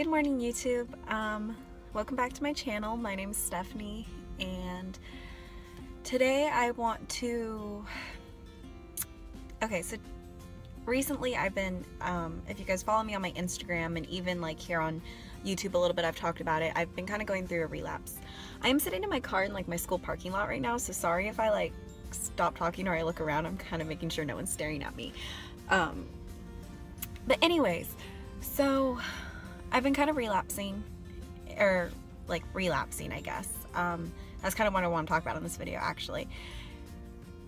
Good morning, YouTube. Welcome back to my channel. My name is Stephanie, and today I want to... so recently I've been, if you guys follow me on my Instagram and even like here on YouTube a little bit, I've talked about it. I've been kind of going through a relapse. I am sitting in my car in like my school parking lot right now, so sorry if I like stop talking or I look around. I'm kind of making sure no one's staring at me. But anyways, so I've been kind of relapsing, or like relapsing, I guess. That's kind of what I want to talk about in this video, actually.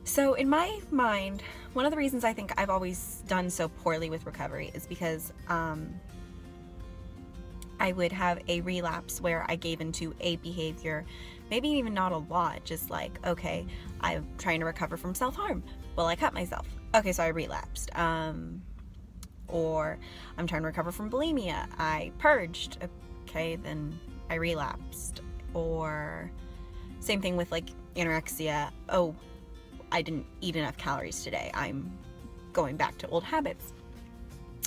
So in my mind, one of the reasons I think I've always done so poorly with recovery is because I would have a relapse where I gave into a behavior, maybe even not a lot, just like, okay, I'm trying to recover from self-harm. Well, I cut myself. Okay, so I relapsed. Or I'm trying to recover from bulimia. I purged. Okay, then I relapsed. Or same thing with like anorexia. Oh, I didn't eat enough calories today. I'm going back to old habits,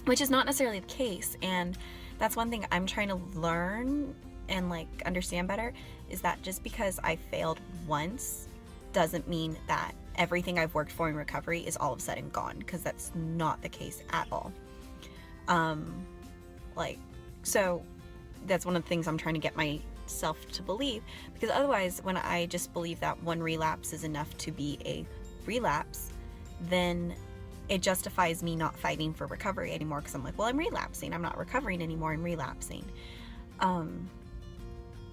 which is not necessarily the case. And that's one thing I'm trying to learn and like understand better, is that just because I failed once doesn't mean that everything I've worked for in recovery is all of a sudden gone, because that's not the case at all. So that's one of the things I'm trying to get myself to believe, because otherwise when I just believe that one relapse is enough to be a relapse, then it justifies me not fighting for recovery anymore, because I'm like, well, I'm relapsing. I'm not recovering anymore. I'm relapsing. And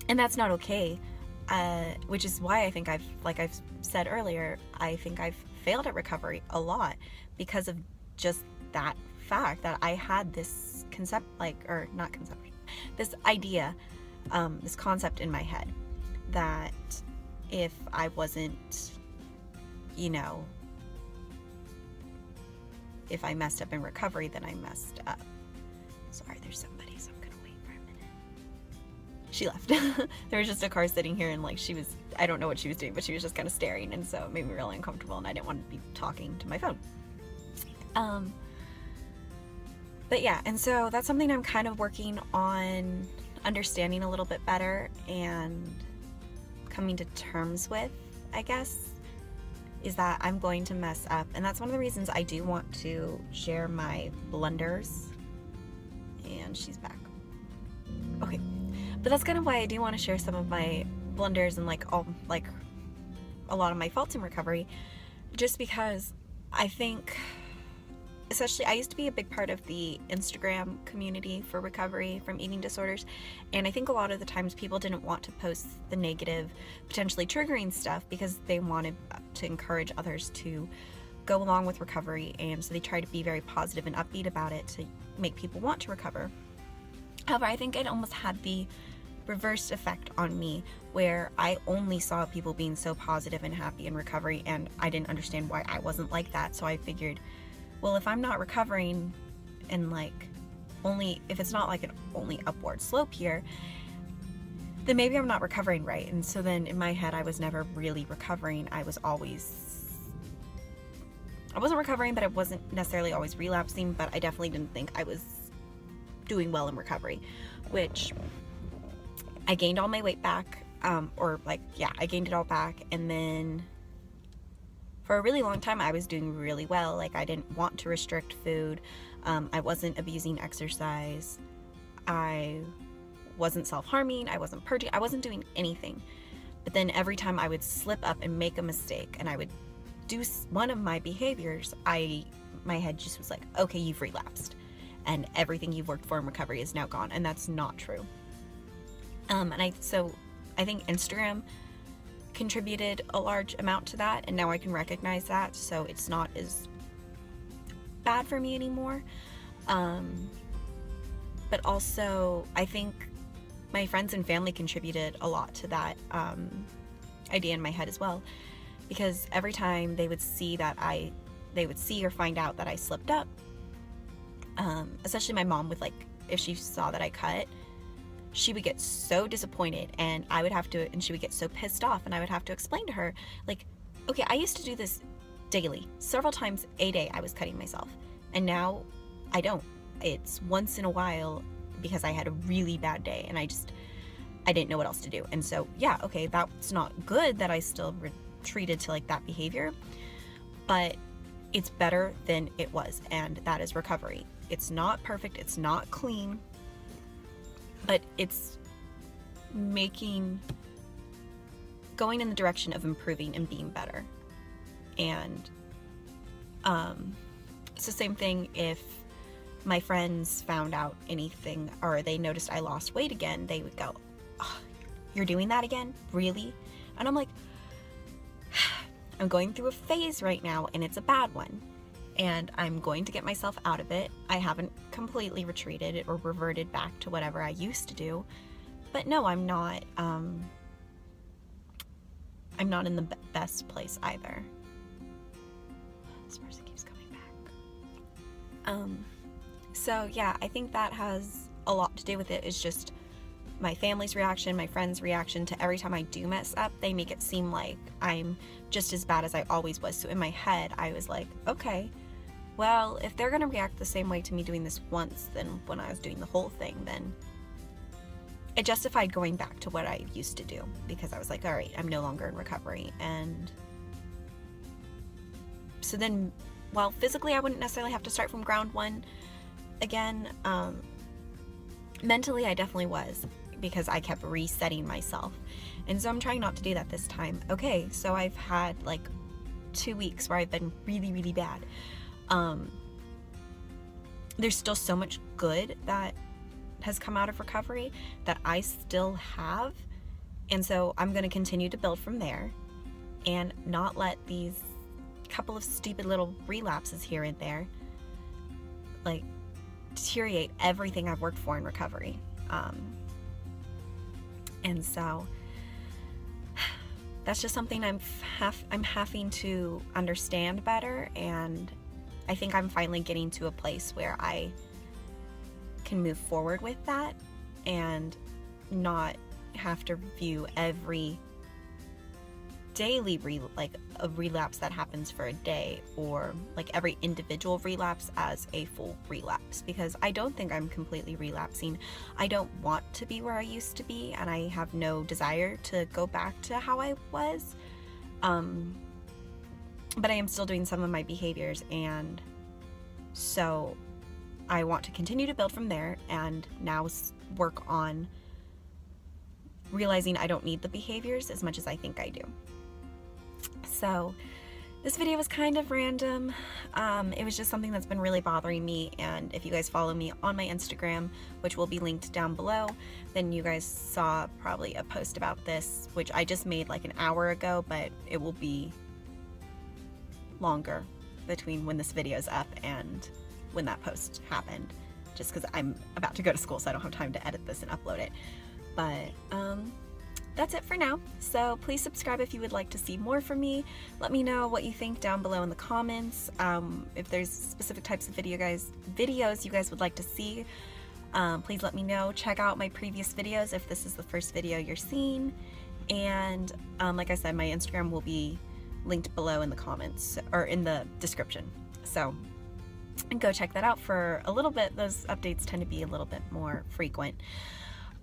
that's not okay. Which is why I think I've said earlier, I think I've failed at recovery a lot because of just that fact that I had this this idea, this concept in my head that if I wasn't, if I messed up in recovery, then I messed up. Sorry, there's somebody, so I'm gonna wait for a minute. She left. There was just a car sitting here, and like I don't know what she was doing, but she was just kind of staring, and so it made me really uncomfortable, and I didn't want to be talking to my phone. But yeah, and so that's something I'm kind of working on understanding a little bit better and coming to terms with, I guess, is that I'm going to mess up. And that's one of the reasons I do want to share my blunders. And she's back. Okay. But that's kind of why I do want to share some of my blunders and like a lot of my faults in recovery, just because I think, especially, I used to be a big part of the Instagram community for recovery from eating disorders, and I think a lot of the times people didn't want to post the negative, potentially triggering stuff, because they wanted to encourage others to go along with recovery, and so they try to be very positive and upbeat about it to make people want to recover. However, I think it almost had the reverse effect on me, where I only saw people being so positive and happy in recovery, and I didn't understand why I wasn't like that. So I figured, well, if I'm not recovering and like if it's not like an only upward slope here, then maybe I'm not recovering right. And so then in my head, I was never really recovering. I wasn't recovering, but I wasn't necessarily always relapsing, but I definitely didn't think I was doing well in recovery, which I gained all my weight back, I gained it all back. And then for a really long time, I was doing really well. Like, I didn't want to restrict food. I wasn't abusing exercise. I wasn't self-harming. I wasn't purging. I wasn't doing anything. But then every time I would slip up and make a mistake, and I would do one of my behaviors, my head just was like, okay, you've relapsed, and everything you've worked for in recovery is now gone. And that's not true. So I think Instagram contributed a large amount to that, and now I can recognize that, so it's not as bad for me anymore. But also I think my friends and family contributed a lot to that idea in my head as well, because every time they would see or find out that I slipped up, especially my mom, with like, if she saw that I cut, she would get so disappointed, and she would get so pissed off, and I would have to explain to her, like, okay, I used to do this daily, several times a day I was cutting myself, and now I don't. It's once in a while because I had a really bad day and I didn't know what else to do. And so, yeah, okay, that's not good that I still retreated to like that behavior, but it's better than it was, and that is recovery. It's not perfect, it's not clean, but it's going in the direction of improving and being better. And it's the same thing if my friends found out anything or they noticed I lost weight again, they would go, oh, you're doing that again? Really? And I'm like, I'm going through a phase right now and it's a bad one. And I'm going to get myself out of it. I haven't completely retreated or reverted back to whatever I used to do. But no, I'm not in the best place either. This person keeps coming back. So yeah, I think that has a lot to do with it. It's just my family's reaction, my friends' reaction to every time I do mess up. They make it seem like I'm just as bad as I always was. So in my head, I was like, okay, well, if they're gonna react the same way to me doing this once than when I was doing the whole thing, then it justified going back to what I used to do, because I was like, all right, I'm no longer in recovery. And so then, while physically I wouldn't necessarily have to start from ground one again, mentally I definitely was, because I kept resetting myself. And so I'm trying not to do that this time. Okay, so I've had like 2 weeks where I've been really, really bad. There's still so much good that has come out of recovery that I still have. And so I'm going to continue to build from there and not let these couple of stupid little relapses here and there like deteriorate everything I've worked for in recovery. And so that's just something I'm having to understand better, and I think I'm finally getting to a place where I can move forward with that and not have to view every daily a relapse that happens for a day, or like every individual relapse as a full relapse, because I don't think I'm completely relapsing. I don't want to be where I used to be, and I have no desire to go back to how I was. But I am still doing some of my behaviors, and so I want to continue to build from there and now work on realizing I don't need the behaviors as much as I think I do. So this video was kind of random. It was just something that's been really bothering me, and if you guys follow me on my Instagram, which will be linked down below, then you guys saw probably a post about this, which I just made like an hour ago, but it will be longer between when this video is up and when that post happened, just because I'm about to go to school, so I don't have time to edit this and upload it. But that's it for now. So please subscribe if you would like to see more from me. Let me know what you think down below in the comments. If there's specific types of videos you guys would like to see, please let me know. Check out my previous videos if this is the first video you're seeing. And like I said, my Instagram will be linked below in the comments or in the description. So go check that out for a little bit. Those updates tend to be a little bit more frequent.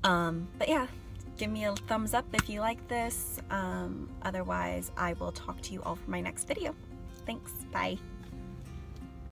But yeah, give me a thumbs up if you like this. Otherwise, I will talk to you all for my next video. Thanks. Bye.